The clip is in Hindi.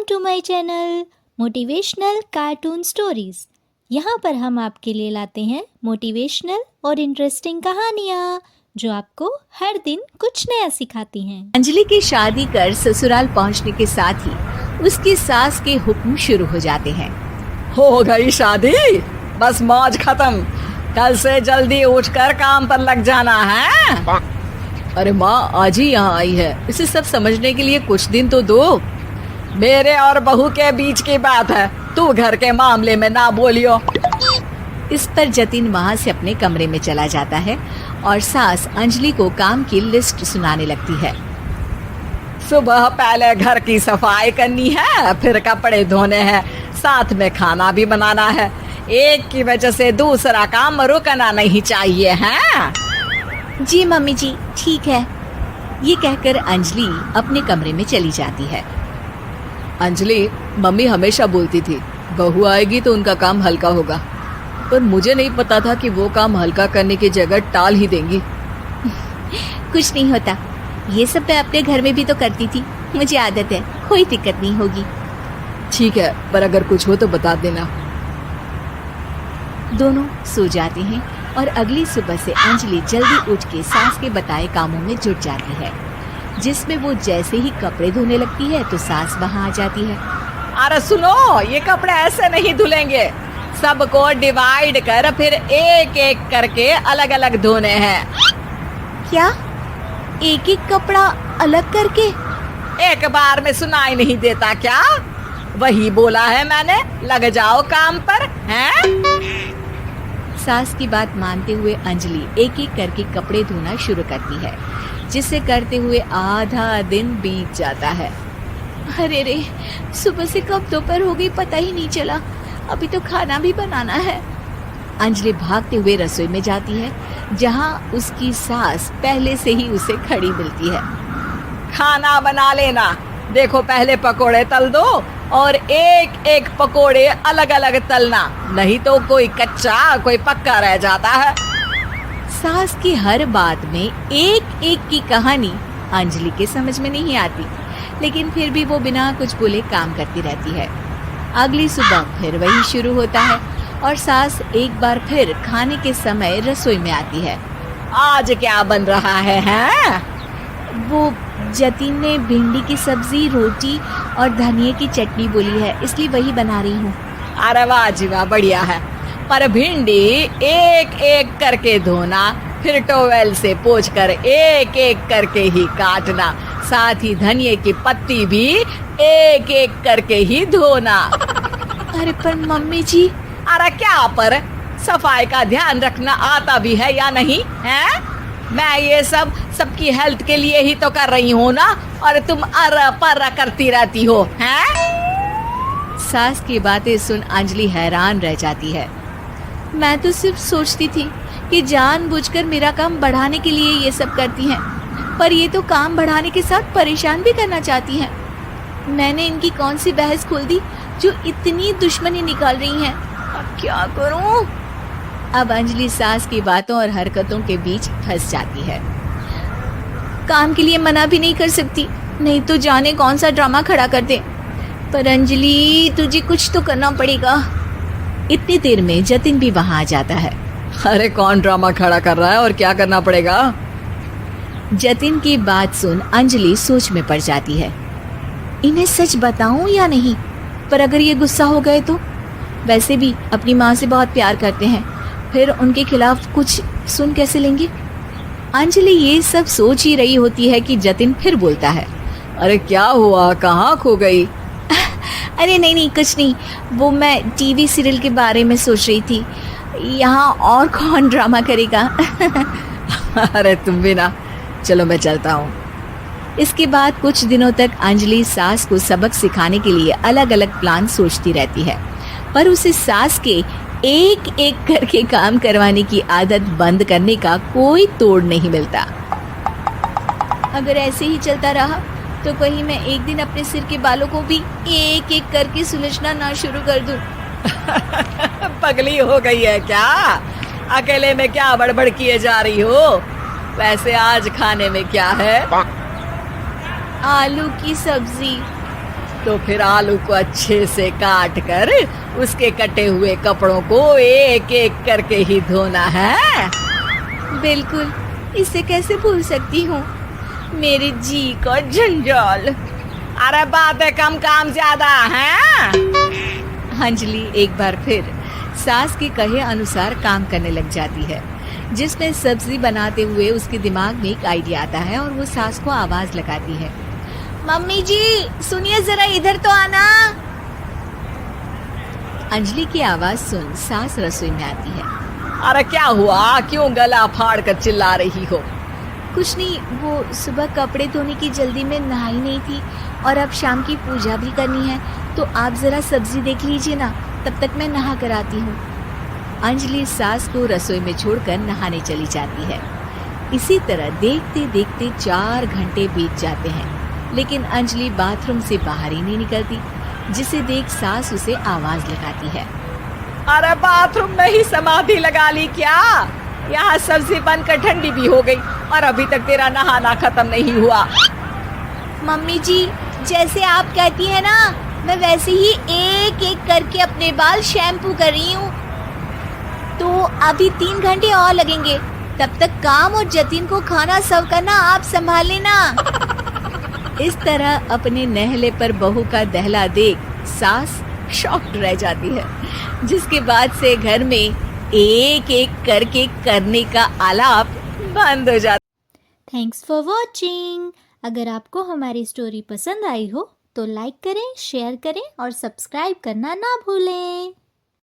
To my channel motivational cartoon stories. यहाँ पर हम आपके लिए लाते हैं मोटिवेशनल और इंटरेस्टिंग कहानियाँ जो आपको हर दिन कुछ नया सिखाती हैं। अंजलि की शादी कर ससुराल पहुंचने के साथ ही उसकी सास के हुक्म शुरू हो जाते हैं। हो गई शादी, बस मौज खत्म। कल से जल्दी उठकर काम पर लग जाना है। अरे माँ आज ही यहाँ आई है, इसे सब समझने के लिए कुछ दिन तो दो। मेरे और बहू के बीच की बात है, तू घर के मामले में ना बोलियो। इस पर जतिन वहाँ से अपने कमरे में चला जाता है और सास अंजलि को काम की लिस्ट सुनाने लगती है। सुबह पहले घर की सफाई करनी है, फिर कपड़े धोने हैं, साथ में खाना भी बनाना है। एक की वजह से दूसरा काम रुकना नहीं चाहिए है। जी मम्मी जी ठीक है। ये कहकर अंजलि अपने कमरे में चली जाती है। अंजलि, मम्मी हमेशा बोलती थी बहू आएगी तो उनका काम हल्का होगा, पर मुझे नहीं पता था कि वो काम हल्का करने की जगह टाल ही देंगी। कुछ नहीं होता, ये सब मैं अपने घर में भी तो करती थी, मुझे आदत है, कोई दिक्कत नहीं होगी। ठीक है, पर अगर कुछ हो तो बता देना। दोनों सो जाते हैं और अगली सुबह से अंजलि जल्दी उठ के सास के बताए कामों में जुट जाती है, जिसमें वो जैसे ही कपड़े धोने लगती है तो सास वहाँ आ जाती है। अरे सुनो, ये कपड़े ऐसे नहीं धुलेंगे, सबको डिवाइड कर फिर एक एक करके अलग अलग धोने हैं। क्या? एक एक कपड़ा अलग करके? एक बार में सुनाई नहीं देता क्या? वही बोला है मैंने, लग जाओ काम पर हैं? सास की बात मानते हुए अंजलि एक एक करके कपड़े धोना शुरू करती है, जिसे करते हुए आधा दिन बीत जाता है। अरे रे, सुबह से कब दोपहर हो गई पता ही नहीं चला, अभी तो खाना भी बनाना है। अंजलि भागते हुए रसोई में जाती है, जहाँ उसकी सास पहले से ही उसे खड़ी मिलती है। खाना बना लेना, देखो पहले पकोड़े तल दो और एक एक पकोड़े अलग अलग तलना, नहीं तो कोई कच्चा कोई पक्का रह जाता है। सास की हर बात में एक एक की कहानी अंजलि के समझ में नहीं आती, लेकिन फिर भी वो बिना कुछ बोले काम करती रहती है। अगली सुबह फिर वही शुरू होता है और सास एक बार फिर खाने के समय रसोई में आती है। आज क्या बन रहा है हैं? वो जतिन ने भिंडी की सब्जी, रोटी और धनिया की चटनी बोली है, इसलिए वही बना रही हूँ। अरे वाह जी वाह, बढ़िया है। पर भिंडी एक एक करके धोना, फिर टोवेल से पोंछकर एक एक करके ही काटना, साथ ही धनिया की पत्ती भी एक एक करके ही धोना। अरे पर मम्मी जी। अरे क्या पर? सफाई का ध्यान रखना आता भी है या नहीं है? मैं ये सब सबकी हेल्थ के लिए ही तो कर रही हूँ ना, और तुम अर पर करती रहती हो हैं? सास की बातें सुन अंजलि हैरान रह जाती है। मैं तो सिर्फ सोचती थी कि जानबूझकर मेरा काम बढ़ाने के लिए ये सब करती हैं, पर ये तो काम बढ़ाने के साथ परेशान भी करना चाहती हैं। मैंने इनकी कौन सी बहस खोल दी जो इतनी दुश्मनी निकाल रही हैं? अब क्या करूं? अब अंजलि सास की बातों और हरकतों के बीच फंस जाती है। काम के लिए मना भी नहीं कर सकती, नहीं तो जाने कौन सा ड्रामा खड़ा कर दे। पर अंजलि, तुझे कुछ तो करना पड़ेगा। इतनी देर में जतिन भी वहां आ जाता है। अरे कौन ड्रामा खड़ा कर रहा है और क्या करना पड़ेगा? जतिन की बात सुन अंजलि सोच में पड़ जाती है। इन्हें सच बताऊं या नहीं? पर अगर ये गुस्सा हो गए तो? वैसे भी अपनी माँ से बहुत प्यार करते हैं, फिर उनके खिलाफ कुछ सुन कैसे लेंगे? अंजलि ये सब सोच ही रही होती है कि जतिन फिर बोलता है। अरे क्या हुआ, कहाँ खो गई? अरे नहीं कुछ नहीं, वो मैं टीवी सीरियल के बारे में सोच रही थी। यहाँ और कौन ड्रामा करेगा? अरे तुम भी ना, चलो मैं चलता हूँ। इसके बाद कुछ दिनों तक अंजलि सास को सबक सिखाने के लिए अलग अलग प्लान सोचती रहती है, पर उसे सास के एक एक करके काम करवाने की आदत बंद करने का कोई तोड़ नहीं मिलता। अगर ऐसे ही चलता रहा तो कहीं मैं एक दिन अपने सिर के बालों को भी एक एक करके सुलझना ना शुरू कर दूं। पगली हो गई है क्या? अकेले में क्या बड़बड़ किए जा रही हो? वैसे आज खाने में क्या है? आलू की सब्जी। तो फिर आलू को अच्छे से काट कर उसके कटे हुए कपड़ों को एक एक करके ही धोना है। बिल्कुल, इसे कैसे भूल सकती हूँ। मेरे जी का जंजाल। अरे बातें कम काम ज्यादा है। अंजलि एक बार फिर सास के कहे अनुसार काम करने लग जाती है, जिसमें सब्जी बनाते हुए उसके दिमाग में एक आइडिया आता है और वो सास को आवाज लगाती है, मम्मी जी सुनिए जरा इधर तो आना। अंजलि की आवाज सुन सास रसोई में आती है। अरे क्या हुआ, क्यों गला फाड़ कर चिल्ला रही हो? कुछ नहीं, वो सुबह कपड़े धोने की जल्दी में नहाई नहीं थी और अब शाम की पूजा भी करनी है, तो आप जरा सब्जी देख लीजिए ना, तब तक मैं नहा कर आती हूँ। अंजलि सास को रसोई में छोड़कर नहाने चली जाती है। इसी तरह देखते देखते 4 घंटे बीत जाते हैं, लेकिन अंजलि बाथरूम से बाहर ही नहीं निकलती, जिसे देख सास उसे आवाज लगाती है। अरे बाथरूम में ही समाधि लगा ली क्या? यहाँ सब्जी बनकर ठंडी भी हो गई और अभी तक तेरा नहाना खत्म नहीं हुआ। मम्मी जी जैसे आप कहती हैं ना, मैं वैसे ही एक एक करके अपने बाल शैम्पू कर रही हूँ। तो अभी 3 घंटे और लगेंगे, तब तक काम और जतिन को खाना सर्व करना आप संभाल लेना। इस तरह अपने नहले पर बहू का दहला देख सास शॉक्ड रह जाती है, जिसके बाद से घर में एक एक करके करने का आलाप बंद हो जाता। Thanks for watching. अगर आपको हमारी स्टोरी पसंद आई हो तो लाइक करें, शेयर करें और सब्सक्राइब करना ना भूलें।